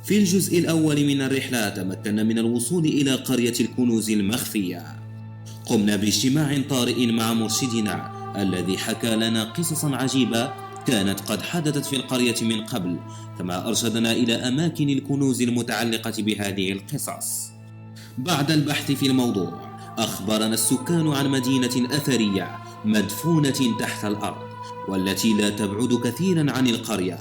في الجزء الأول من الرحلة تمكنا من الوصول إلى قرية الكنوز المخفية. قمنا باجتماع طارئ مع مرشدنا الذي حكى لنا قصصا عجيبة كانت قد حدثت في القرية من قبل، كما أرشدنا إلى أماكن الكنوز المتعلقة بهذه القصص. بعد البحث في الموضوع أخبرنا السكان عن مدينة أثرية مدفونة تحت الأرض، والتي لا تبعد كثيرا عن القرية.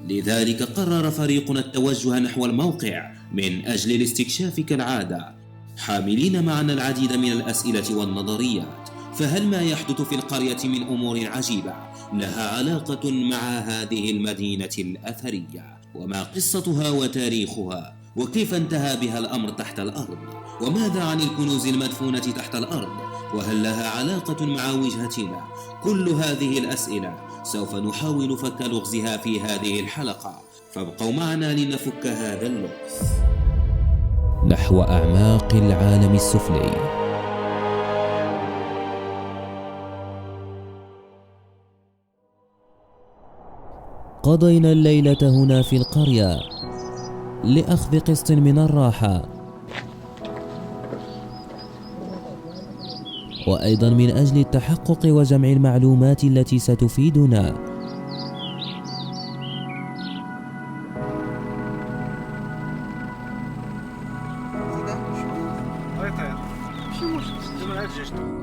لذلك قرر فريقنا التوجه نحو الموقع من أجل الاستكشاف كالعادة، حاملين معنا العديد من الأسئلة والنظريات. فهل ما يحدث في القرية من أمور عجيبة لها علاقة مع هذه المدينة الأثرية؟ وما قصتها وتاريخها؟ وكيف انتهى بها الأمر تحت الأرض؟ وماذا عن الكنوز المدفونة تحت الأرض؟ وهل لها علاقة مع وجهتنا؟ كل هذه الأسئلة سوف نحاول فك لغزها في هذه الحلقة، فابقوا معنا لنفك هذا اللغز. نحو أعماق العالم السفلي. قضينا الليلة هنا في القرية لأخذ قسط من الراحة، وأيضا من أجل التحقق وجمع المعلومات التي ستفيدنا.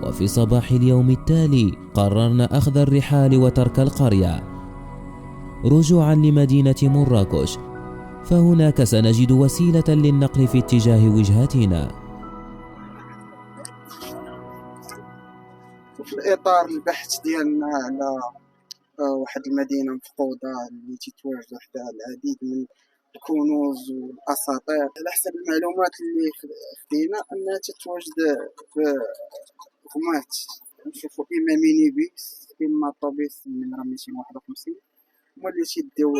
وفي صباح اليوم التالي قررنا أخذ الرحال وترك القرية رجوعا لمدينة مراكش، فهناك سنجد وسيلة للنقل في اتجاه وجهتنا. في الإطار البحث ديالنا على واحد المدينة مفقودة اللي تتواجد وحدها العديد من الكنوز والأساطير، على حسب المعلومات اللي خدينا أنها تتواجد في غمات. نشوفوا إما ميني بيس إما طوبيس النمرة 251 هما اللي تيديو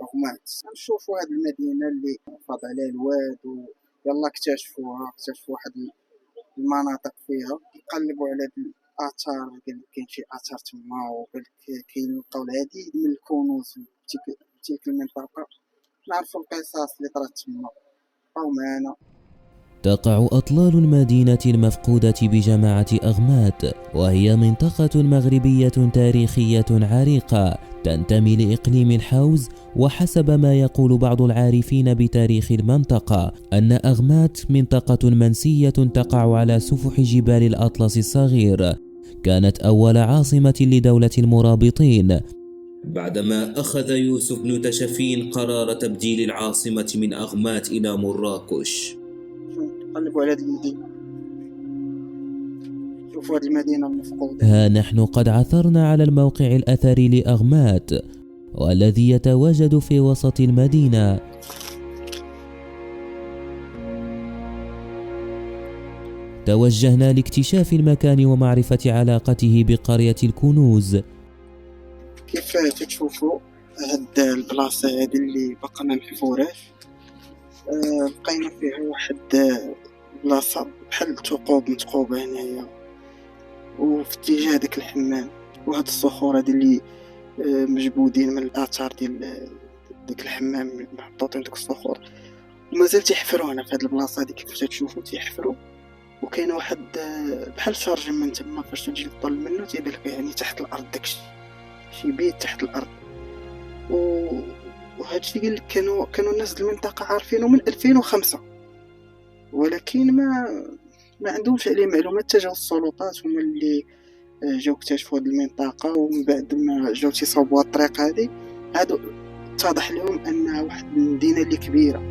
غمات. نشوفوا هاد المدينة اللي فاض عليها الواد ويلا اكتشفوا واحد المناطق فيها، يقلبوا على هاد الآثار، قال كاين شي آثار تما، وقال كيلقاو العديد من الكنوز في تلك المنطقة. نعرفوا القصص اللي طرات تما أو معنا. تقع أطلال المدينة المفقودة بجماعة أغمات، وهي منطقة مغربية تاريخية عريقة تنتمي لإقليم الحوز. وحسب ما يقول بعض العارفين بتاريخ المنطقة أن أغمات منطقة منسية تقع على سفح جبال الأطلس الصغير، كانت أول عاصمة لدولة المرابطين، بعدما أخذ يوسف بن تشفين قرار تبديل العاصمة من أغمات إلى مراكش. قلبوا على هذه المدينة، شوفوا هذه المدينة المفقودة. ها نحن قد عثرنا على الموقع الأثري لأغمات، والذي يتواجد في وسط المدينة. توجهنا لاكتشاف المكان ومعرفة علاقته بقرية الكنوز. كيف تشوفوا هاد البلاصة هذه اللي بقى ما محفوراش، لقينا فيها واحد بلاصة بحال ثقوب متقوبة هنايا، وفي اتجاه داك الحمام، وهاد الصخور هادي اللي مجبودين من الآثار ديال داك الحمام محطوطين داك الصخور، ومازال تيحفروا هنا في هاد البلاصة هادي. كيف تشوفوا تيحفروا، وكاين واحد بحال شارج من تما فاش تجي تطل منه تيبان لك يعني تحت الأرض داكشي شي بيت تحت الأرض. وهادشي قال لك كانوا الناس المنطقة عارفينه من 2005، ولكن ما عندهمش عليه معلومات. تجاو السلطات هما اللي جاو اكتشفوا هاد المنطقة، ومن بعد ما جاو تيصاوبوا الطريق هادي عادوا اتضح لهم انها واحد المدينة اللي كبيرة.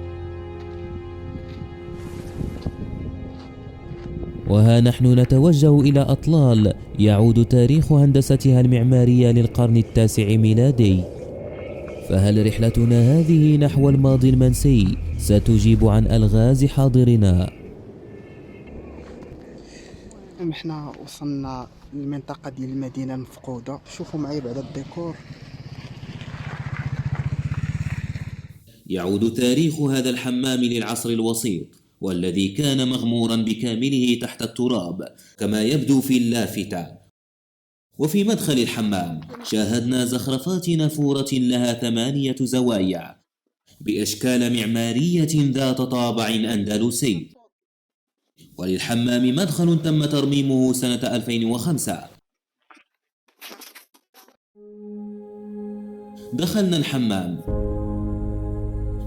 وها نحن نتوجه إلى أطلال يعود تاريخ هندستها المعمارية للقرن التاسع ميلادي. فهل رحلتنا هذه نحو الماضي المنسي ستجيب عن ألغاز حاضرنا؟ احنا وصلنا للمنطقة ديال المدينة المفقودة. شوفوا معي بعد الديكور. يعود تاريخ هذا الحمام للعصر الوسيط، والذي كان مغمورا بكامله تحت التراب كما يبدو في اللافتة. وفي مدخل الحمام شاهدنا زخرفات نافورة لها 8 زوايا، بأشكال معمارية ذات طابع أندلسي. وللحمام مدخل تم ترميمه سنة 2005. دخلنا الحمام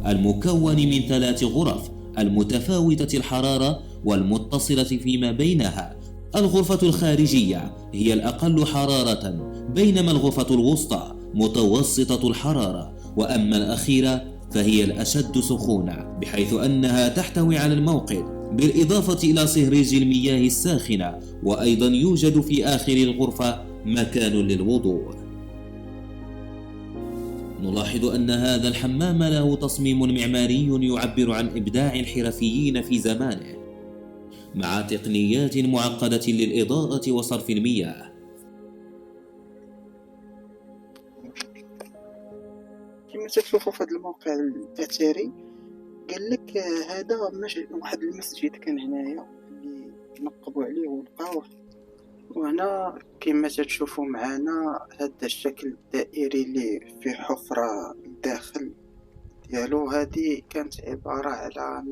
المكون من 3 غرف المتفاوتة الحرارة والمتصلة فيما بينها. الغرفة الخارجية هي الأقل حرارة، بينما الغرفة الوسطى متوسطة الحرارة، وأما الأخيرة فهي الأشد سخونة، بحيث أنها تحتوي على الموقد بالإضافة إلى صهريج المياه الساخنة. وأيضا يوجد في آخر الغرفة مكان للوضوء. نلاحظ أن هذا الحمام له تصميم معماري يعبر عن إبداع الحرفيين في زمانه، مع تقنيات معقدة للإضاءة وصرف المياه. كما تشوفوا في هذا الموقع الأثري، قال لك هذا واحد المسجد كان هنايا اللي نقبوا عليه ولقاوه. وهنا كما تشوفوا معنا هذا الشكل الدائري اللي فيه حفرة الداخل ديالو، هذه كانت عبارة على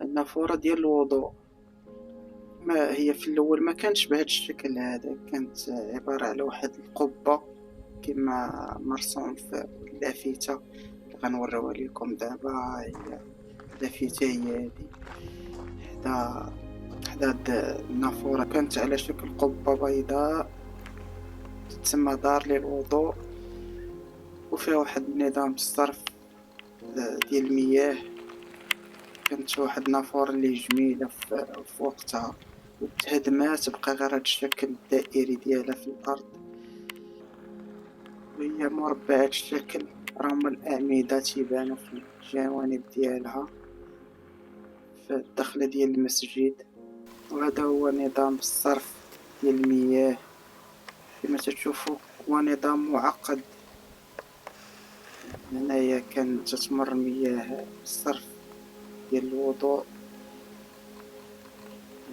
النافورة ديال الوضوء. ما هي في الاول ما كانش بهذا الشكل هذا، كانت عبارة على واحد القبة كما مرسوم في اللافتة اللي غنوريوها لكم دابا. هي اللافتة هي هذه حدا هاد النافورة، كانت على شكل قبة بيضاء تسمى دار للوضوء، وفيها واحد نظام الصرف ديال المياه. كانت واحد النافورة اللي جميلة في وقتها، وتهدمات تبقى غير هاد الشكل الدائري ديالها في الأرض، وهي مربعة الشكل. راهم الأعمدة تيبانو في الجوانب ديالها في الدخلة ديال المسجد. وهذا هو نظام الصرف ديال المياه. كما تشوفوا هو نظام معقد. هنايا كان تتمر المياه الصرف ديال الوضوء،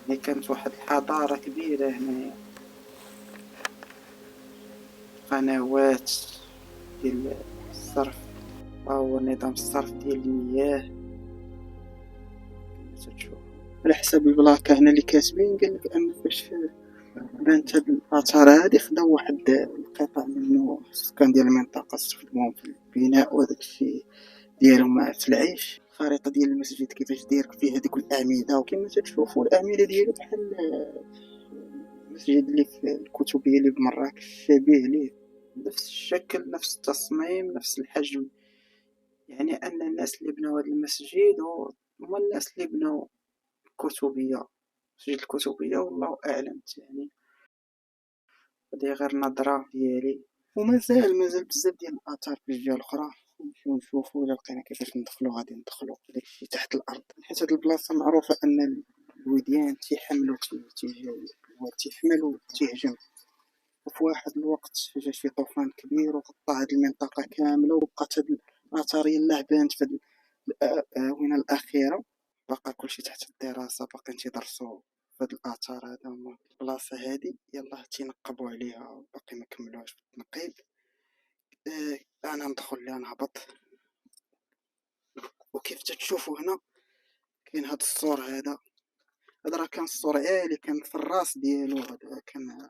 يعني كانت واحد الحضارة كبيرة هنايا. قنوات ديال الصرف، هو نظام الصرف ديال المياه كما تشوف. على حسب البلاكة هنا اللي كاتبين، قالك أن فاش بانت هاد الآثار هادي خداو واحد القطع منه السكان ديال المنطقة استخدموهم في البناء وهداك الشي ديالهم في العيش. الخريطة ديال المسجد كيفاش داير فيه هذيك الأعمدة، وكما تشوفوا الأعمدة ديالو بحال المسجد اللي في الكتبية اللي بمراكش شبيه ليه، نفس الشكل نفس التصميم نفس الحجم. يعني أن الناس اللي بناو هذا المسجد هما الناس اللي بناو الكتبية، مسجد الكتبية، والله أعلم. يعني هذه غير نظرة ديالي، ومازال بزاف ديال الآثار في الجهة الأخرى. نمشيو نشوفو إلا لقينا كيفاش ندخلو، غادي ندخلو داكشي تحت الأرض، حيت هاد البلاصة معروفة أن الوديان تيحملو تيهجم. وفي واحد الوقت جا شي طوفان كبير وغطى هاد المنطقة كاملة، وبقات هاد الآثار يلاه بانت في هاد الآونة الأخيرة. بقى كلشي تحت الدراسة، باقيين تيدرسو هاد الآثار. هذا البلاصة هادي يلاه تينقبوا عليها، باقي ما كملوهاش في التنقيب. أنا ندخل ليها نهبط. وكيف تتشوفوا هنا كاين هاد السور، هذا راه كان السور عالي، كان في الراس ديالو. هذا كان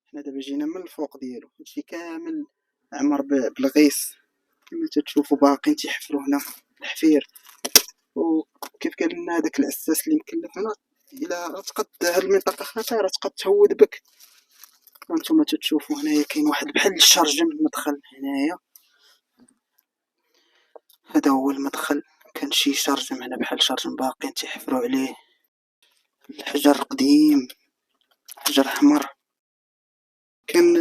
حنا دابا جينا من الفوق ديالو، هادشي كامل عمر بالغيس. كما تتشوفوا باقيين تيحفروا هنا الحفير. وكيف قال لنا هذاك العساس اللي مكلف هنا، الا تقد هاد المنطقه خطيره تقد تهود بك. وانتم تتشوفوا هنايا كاين واحد بحال الشرجم المدخل هنايا. هذا هو المدخل، كان شي شرجم هنا بحال شرجم باقيين تيحفروا عليه. الحجر قديم، حجر احمر. كان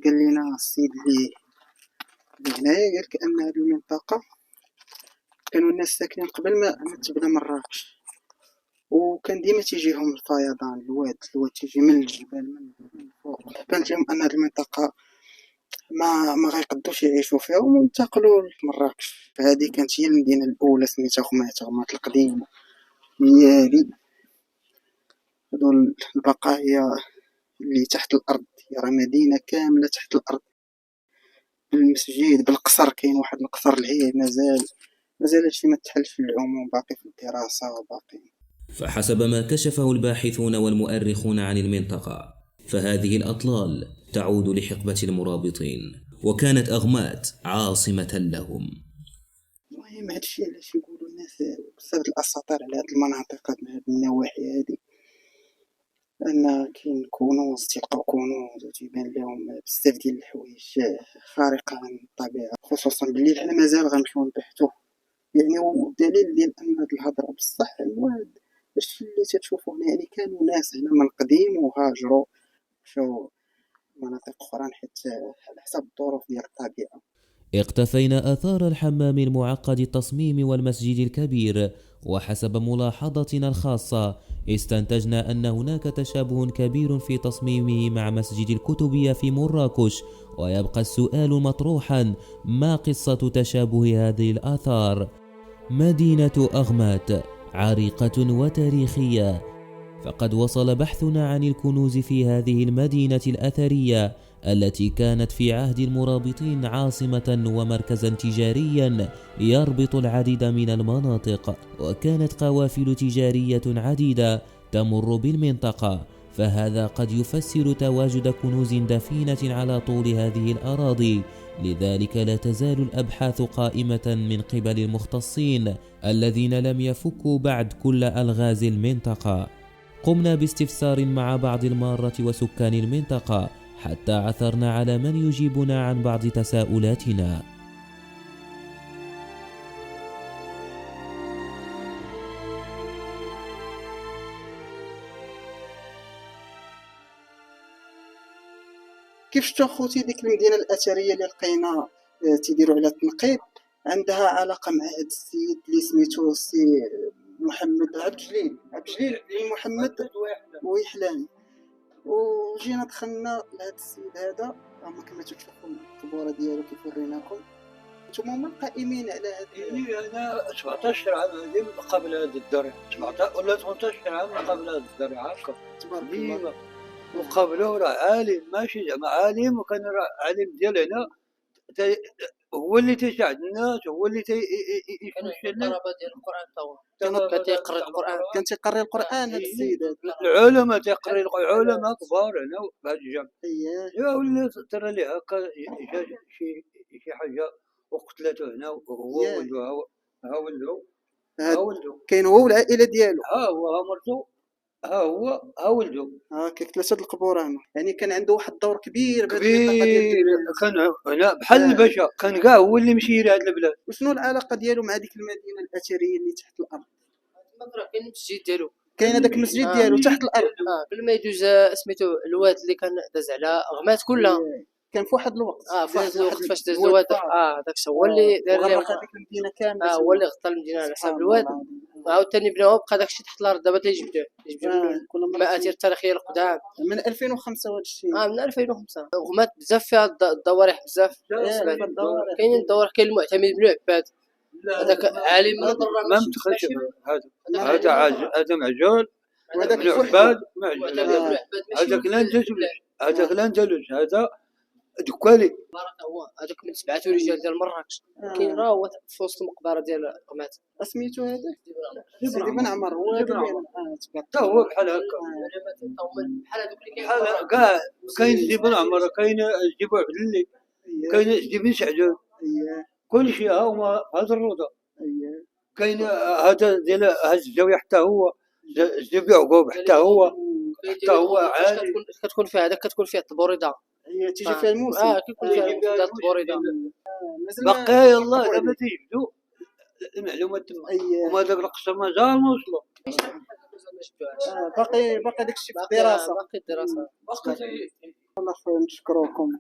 قال لنا السيد اللي هنايا، قالك ان هذه المنطقه كانوا الناس ساكنين قبل ما تبنى مراكش، وكان ديما تيجيهم الفيضان، الواد تيجي من الجبال من فوق. بان لهم ان هذه المنطقه ما غيقدوش يعيشوا فيها، وانتقلوا لمراكش. هذه كانت هي المدينه الاولى، سميتها غمات القديمه. هي هذول البقايا اللي تحت الارض، راه مدينه كامله تحت الارض بالمسجد بالقصر. كاين واحد القصر اللي هي مازال هادشي ما تحلش في العموم، باقي في الدراسة وباقي. فحسب ما كشفه الباحثون والمؤرخون عن المنطقة، فهذه الأطلال تعود لحقبة المرابطين، وكانت أغمات عاصمة لهم. المهم هادشي علاش يقولوا الناس بسبب الأساطير على هاد المناطق، من هاد النواحي هادي، أن كاين كنوز، تيلقاو كنوز وتيبان لهم بزاف ديال الحوايج خارقة عن الطبيعة، خصوصا بالليل. حنا مازال غنمشيو نبحثو يعني. والدليل ديال أن هاد الهضرة بصح هو هادشي اللي تتشوفو هنا. يعني كانوا ناس هنا من قديم وهاجروا مشاو مناطق أخرى حيت على حسب الظروف ديال الطبيعة. اقتفينا آثار الحمام المعقد التصميم والمسجد الكبير، وحسب ملاحظتنا الخاصة استنتجنا أن هناك تشابه كبير في تصميمه مع مسجد الكتبية في مراكش. ويبقى السؤال مطروحا: ما قصة تشابه هذه الآثار؟ مدينة أغمات عريقة وتاريخية، فقد وصل بحثنا عن الكنوز في هذه المدينة الأثرية التي كانت في عهد المرابطين عاصمة ومركزا تجاريا يربط العديد من المناطق، وكانت قوافل تجارية عديدة تمر بالمنطقة، فهذا قد يفسر تواجد كنوز دفينة على طول هذه الأراضي. لذلك لا تزال الأبحاث قائمة من قبل المختصين الذين لم يفكوا بعد كل ألغاز المنطقة. قمنا باستفسار مع بعض المارة وسكان المنطقة حتى عثرنا على من يجيبنا عن بعض تساؤلاتنا. كيف شفتوا خوتي ديك المدينة الأثرية اللي لقينا تيديروا على التنقيب، عندها علاقة مع هاد السيد اللي سميتو سي محمد عبد الجليل بن محمد ويحلان. وجينا دخلنا لهاد السيد هذا، هما كما تشوفوا الكبوره ديالو كيف وريناكم. نتوما هما القائمين على هاد يعني انا 17 عام هذه قبل هذا الدرع، 17 ولا 18 عام قبل هذا الدرع هكا تبارك الله. وقبله راه عالم، ماشي زعما عالم، وكان راه عالم ديال هنا هو اللي تيساعد الناس، هو اللي يمشي لنا الطلبه ديال القران كان تيقرا القران، كان تيقري القران هاد السيد هذا. العلماء تيقري العلماء كبار هنا في هذا الجامع. اييه ولا ترى لي هكا جا شي حاجه وقتلته هنا، وهو ولده ها ولده كاين هو والعائله ديالو، ها هو مرته، ها ولده، هكاك ثلاثه القبور هنا. يعني كان عنده واحد الدور كبير كبير، كان هنا بحال الباشا، كان كاع هو اللي مشير هاد البلاد. وشنو العلاقه ديالو مع ديك المدينه الاثريه اللي تحت الارض؟ تما كاين المسجد ديالو، كاين هذاك المسجد ديالو تحت الارض. قبل ما يدوز سميتو الواد اللي كان داز على غمات كلها. كان في واحد الوقت في واحد الوقت فاش داز الواد داك هو اللي دار غرق هذيك المدينه كامله. هو اللي غطى المدينه على حساب الواد. عاوتاني بناو بقى داكشي تحت الارض، دابا تيجبدوه المآثير التاريخيه القدام من 2005 وهذا الشيء. من 2005. غمات بزاف فيها الضواريح بزاف. كاينين الضواريح، كاين المعتمد بن عباد، هذاك عالم ما متخشب. هذا معجون، وهذاك بن عباد معجون. هذاك الاندلس هذا دكالي، هذاك من 7 رجال ديال مراكش. كاين راه هو في وسط المقبره ديال غمات. سميتو هذاك سيدي بن عمر. هو حتى هو بحال هكا، بحال هذوك اللي بحال كاع. كاين سيدي بن عمر، كاين سيدي بو عبد الله، كاين سيدي بن سعدون، كل شيء ها هما هذا الروضه. كاين هذا ديال هذا الزاويه حتى هو سيدي بن يعقوب، حتى هو عالي. كتكون فيها هذاك، كتكون فيها الطبوريده، هي تيجي فيها الموسم. كيكون فيها الطبوريده. باقي يلاه دابا تيجبدوا المعلومات تما. وما داك القصر مازال ما وصلوا. باقي داك الشيء في الدراسه. باقي الدراسه. الله خويا نشكروكم.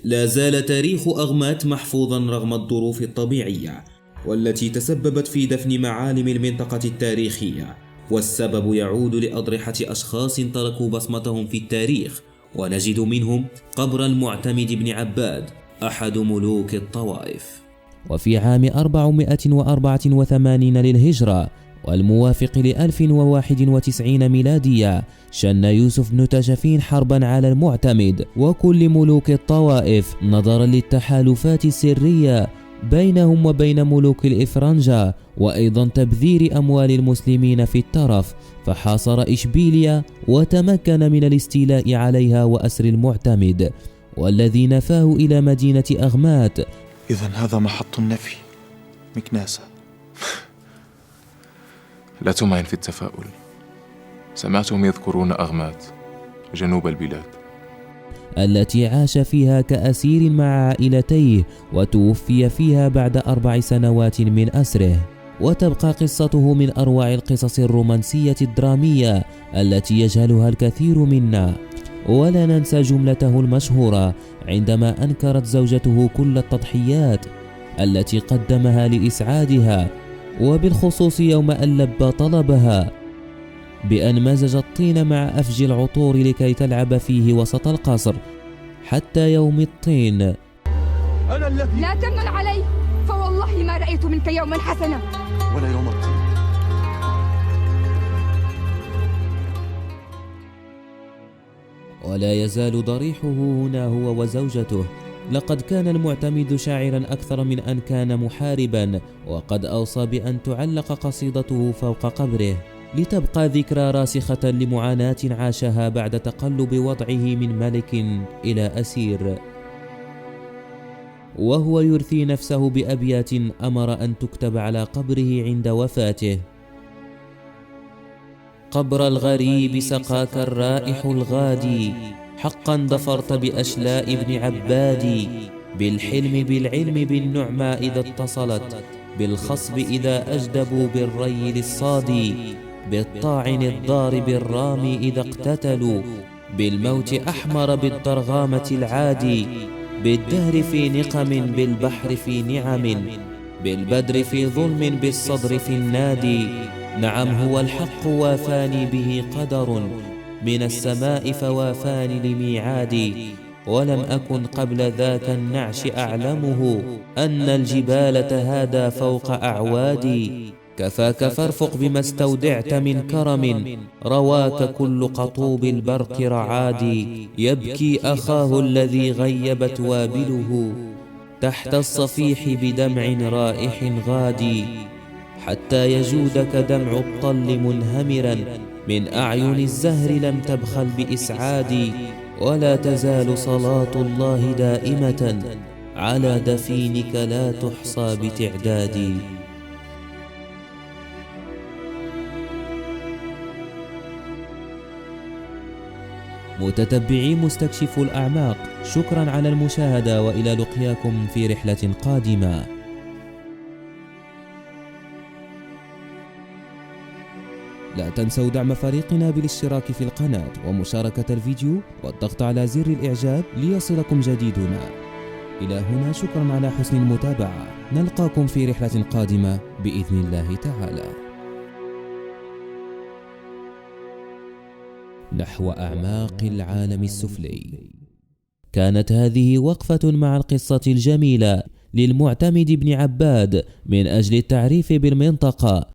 لا زال تاريخ أغمات محفوظا رغم الظروف الطبيعية والتي تسببت في دفن معالم المنطقة التاريخية، والسبب يعود لأضرحة أشخاص تركوا بصمتهم في التاريخ، ونجد منهم قبر المعتمد بن عباد أحد ملوك الطوائف. وفي عام 484 للهجرة والموافق ل 1091 ميلادية شن يوسف بن تاشفين حربا على المعتمد وكل ملوك الطوائف نظرا للتحالفات السرية بينهم وبين ملوك الإفرنجة، وأيضا تبذير أموال المسلمين في الترف، فحاصر إشبيلية وتمكن من الاستيلاء عليها وأسر المعتمد والذي نفاه إلى مدينة أغمات. إذن هذا محط النفي مكناسة. لا تمعن في التفاؤل، سمعتهم يذكرون أغمات جنوب البلاد التي عاش فيها كأسير مع عائلتيه وتوفي فيها بعد 4 سنوات من أسره. وتبقى قصته من أروع القصص الرومانسية الدرامية التي يجهلها الكثير منا، ولا ننسى جملته المشهورة عندما أنكرت زوجته كل التضحيات التي قدمها لإسعادها، وبالخصوص يوم أن لبى طلبها بأن مزج الطين مع أفج العطور لكي تلعب فيه وسط القصر حتى يوم الطين. أنا الذي لا تمن علي، فوالله ما رأيت منك يوما حسنا ولا يوم الطين. ولا يزال ضريحه هنا هو وزوجته. لقد كان المعتمد شاعرا أكثر من أن كان محاربا، وقد أوصى بأن تعلق قصيدته فوق قبره لتبقى ذكرى راسخة لمعاناة عاشها بعد تقلب وضعه من ملك إلى أسير. وهو يرثي نفسه بأبيات أمر أن تكتب على قبره عند وفاته: قبر الغريب سقاك الرائح الغادي، حقا ظفرت بأشلاء ابن عبادي، بالحلم بالعلم بالنعمى إذا اتصلت، بالخصب إذا أجدبوا بالري للصادي، بالطاعن الضارب الرامي إذا اقتتلوا، بالموت أحمر بالضرغامة العادي، بالدهر في نقم بالبحر في نعم، بالبدر في ظلم بالصدر في النادي. نعم هو الحق وافاني به قدر من السماء فوافاني لميعادي، ولم أكن قبل ذاك النعش أعلمه أن الجبال تهادى فوق أعوادي. كفاك فارفق بما استودعت من كرم، رواك كل قطوب البرق رعادي. يبكي أخاه الذي غيبت وابله تحت الصفيح بدمع رائح غادي، حتى يجودك دمع الطل منهمرا من أعين الزهر لم تبخل بإسعادي. ولا تزال صلاة الله دائمة على دفينك لا تحصى بتعدادي. متتبعي مستكشف الأعماق، شكرا على المشاهدة، وإلى لقياكم في رحلة قادمة. لا تنسوا دعم فريقنا بالاشتراك في القناة ومشاركة الفيديو والضغط على زر الإعجاب ليصلكم جديدنا. إلى هنا شكرا على حسن المتابعة، نلقاكم في رحلة قادمة بإذن الله تعالى نحو أعماق العالم السفلي. كانت هذه وقفة مع القصة الجميلة للمعتمد بن عباد من أجل التعريف بالمنطقة